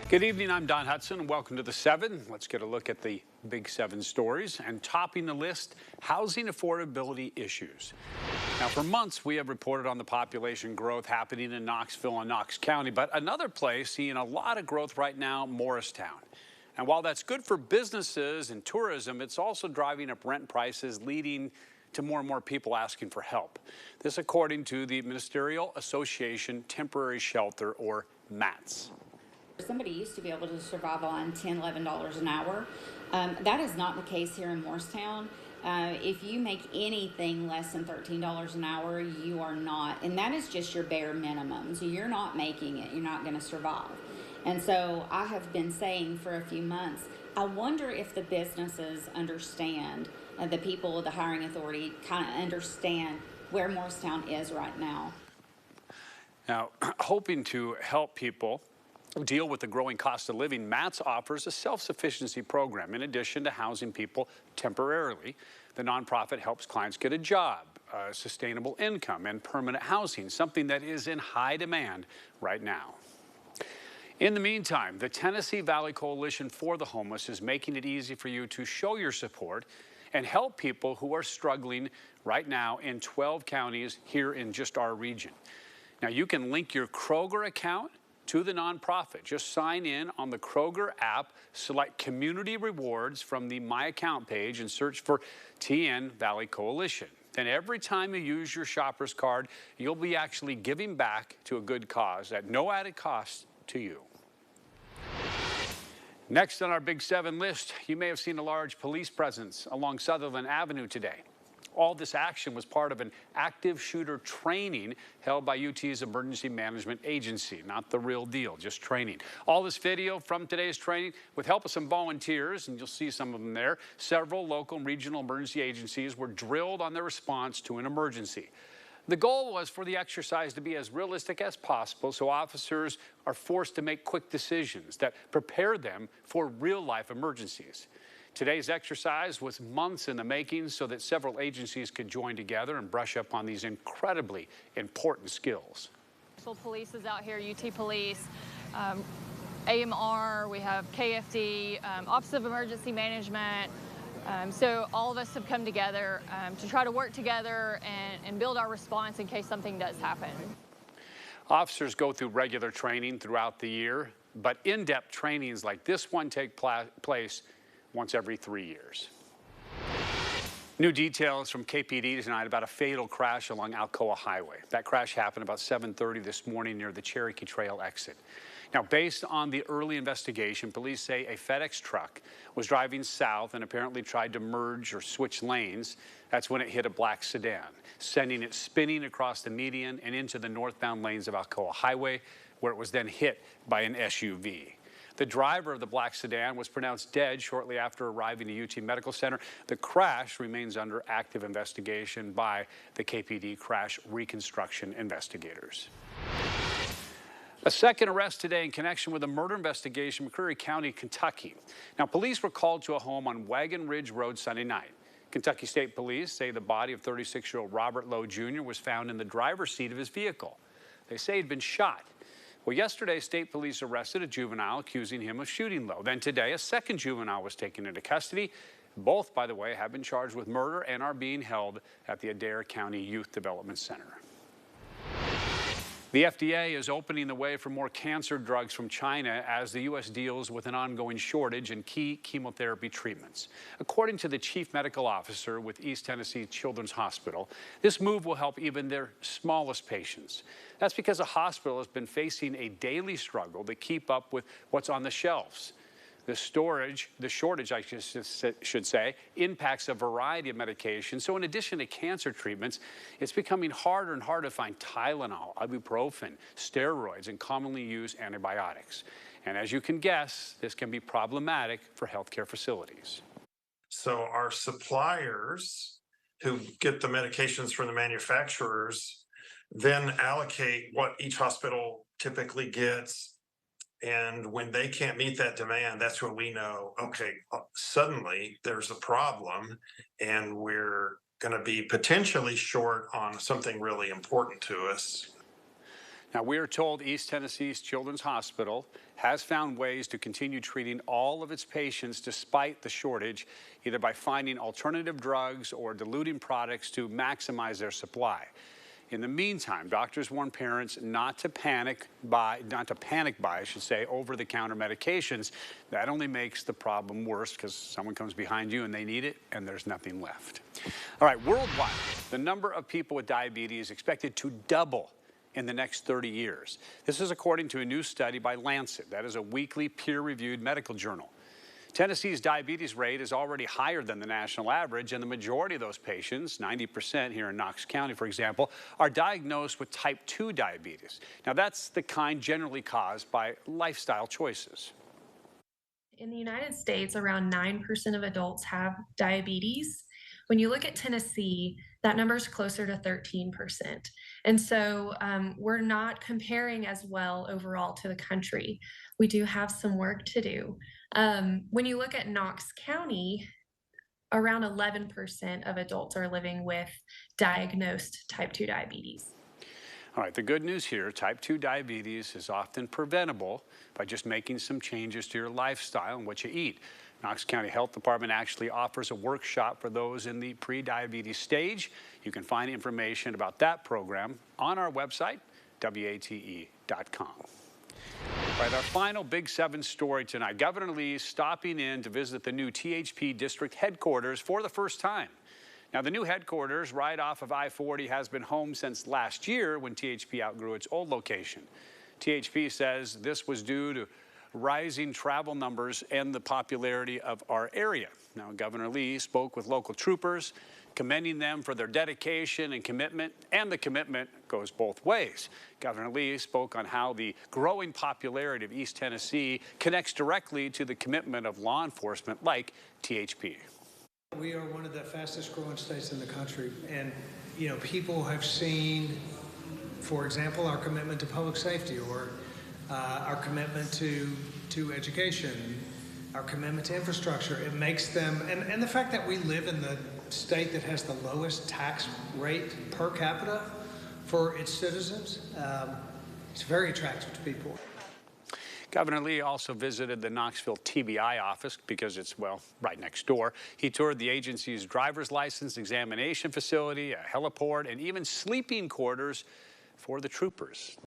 Good evening, I'm Don Hudson, and welcome to the 7. Let's get a look at the big 7 stories. And topping the list, housing affordability issues. Now, for months, we have reported on the population growth happening in Knoxville and Knox County, but another place seeing a lot of growth right now, Morristown. And while that's good for businesses and tourism, it's also driving up rent prices, leading to more and more people asking for help. This according to the Ministerial Association Temporary Shelter, or MATS. Somebody used to be able to survive on $10, $11 an hour. That is not the case here in Morristown. If you make anything less than $13 an hour, you are not, and that is just your bare minimum. So you're not making it, you're not going to survive. And so I have been saying for a few months, I wonder if the businesses understand, the people, the hiring authority kind of understand where Morristown is right now. Now, hoping to help people deal with the growing cost of living, MATS offers a self-sufficiency program. In addition to housing people temporarily, the nonprofit helps clients get a job, sustainable income, and permanent housing, something that is in high demand right now. In the meantime, the Tennessee Valley Coalition for the Homeless is making it easy for you to show your support and help people who are struggling right now in 12 counties here in just our region. Now, you can link your Kroger account to the nonprofit. Just sign in on the Kroger app, select Community Rewards from the My Account page, and search for TN Valley Coalition. And every time you use your shopper's card, you'll be actually giving back to a good cause at no added cost to you. Next on our Big 7 list, you may have seen a large police presence along Sutherland Avenue today. All this action was part of an active shooter training held by UT's Emergency Management Agency. Not the real deal, just training. All this video from today's training with help of some volunteers, and you'll see some of them there. Several local and regional emergency agencies were drilled on their response to an emergency. The goal was for the exercise to be as realistic as possible, so officers are forced to make quick decisions that prepare them for real-life emergencies. Today's exercise was months in the making so that several agencies could join together and brush up on these incredibly important skills. Police is out here, UT Police, AMR, we have KFD, Office of Emergency Management. So all of us have come together to try to work together and build our response in case something does happen. Officers go through regular training throughout the year, but in-depth trainings like this one take place once every 3 years. New details from KPD tonight about a fatal crash along Alcoa Highway. That crash happened about 7:30 this morning near the Cherokee Trail exit. Now, based on the early investigation, police say a FedEx truck was driving south and apparently tried to merge or switch lanes. That's when it hit a black sedan, sending it spinning across the median and into the northbound lanes of Alcoa Highway, where it was then hit by an SUV. The driver of the black sedan was pronounced dead shortly after arriving to UT Medical Center. The crash remains under active investigation by the KPD crash reconstruction investigators. A second arrest today in connection with a murder investigation in McCreary County, Kentucky. Now, police were called to a home on Wagon Ridge Road Sunday night. Kentucky State Police say the body of 36-year-old Robert Lowe Jr. was found in the driver's seat of his vehicle. They say he'd been shot. Well, yesterday, state police arrested a juvenile accusing him of shooting Lowe. Then today, a second juvenile was taken into custody. Both, by the way, have been charged with murder and are being held at the Adair County Youth Development Center. The FDA is opening the way for more cancer drugs from China as the U.S. deals with an ongoing shortage in key chemotherapy treatments. According to the chief medical officer with East Tennessee Children's Hospital, this move will help even their smallest patients. That's because the hospital has been facing a daily struggle to keep up with what's on the shelves. The shortage, I should say, impacts a variety of medications. So in addition to cancer treatments, it's becoming harder and harder to find Tylenol, ibuprofen, steroids, and commonly used antibiotics. And as you can guess, this can be problematic for healthcare facilities. So our suppliers who get the medications from the manufacturers then allocate what each hospital typically gets. And when they can't meet that demand, that's when we know, okay, suddenly there's a problem and we're going to be potentially short on something really important to us. Now, we are told East Tennessee's Children's Hospital has found ways to continue treating all of its patients despite the shortage, either by finding alternative drugs or diluting products to maximize their supply. In the meantime, doctors warn parents not to panic buy over-the-counter medications. That only makes the problem worse because someone comes behind you and they need it and there's nothing left. All right, worldwide, the number of people with diabetes is expected to double in the next 30 years. This is according to a new study by Lancet. That is a weekly peer-reviewed medical journal. Tennessee's diabetes rate is already higher than the national average, and the majority of those patients, 90% here in Knox County, for example, are diagnosed with type 2 diabetes. Now, that's the kind generally caused by lifestyle choices. In the United States, around 9% of adults have diabetes. When you look at Tennessee, that number is closer to 13%. And so we're not comparing as well overall to the country. We do have some work to do. When you look at Knox County, around 11% of adults are living with diagnosed type 2 diabetes. All right, the good news here, type 2 diabetes is often preventable by just making some changes to your lifestyle and what you eat. Knox County Health Department actually offers a workshop for those in the pre-diabetes stage. You can find information about that program on our website, wate.com. All right, our final Big 7 story tonight. Governor Lee is stopping in to visit the new THP district headquarters for the first time. Now, the new headquarters right off of I-40 has been home since last year when THP outgrew its old location. THP says this was due to rising travel numbers and the popularity of our area. Now, Governor Lee spoke with local troopers, commending them for their dedication and commitment, and the commitment goes both ways. Governor Lee spoke on how the growing popularity of East Tennessee connects directly to the commitment of law enforcement like THP. We are one of the fastest growing states in the country, and people have seen, for example, our commitment to public safety, or our commitment to education, our commitment to infrastructure. It makes them, and the fact that we live in the state that has the lowest tax rate per capita for its citizens, it's very attractive to people. Governor Lee also visited the Knoxville TBI office because it's, well, right next door. He toured the agency's driver's license examination facility, a heliport, and even sleeping quarters for the troopers.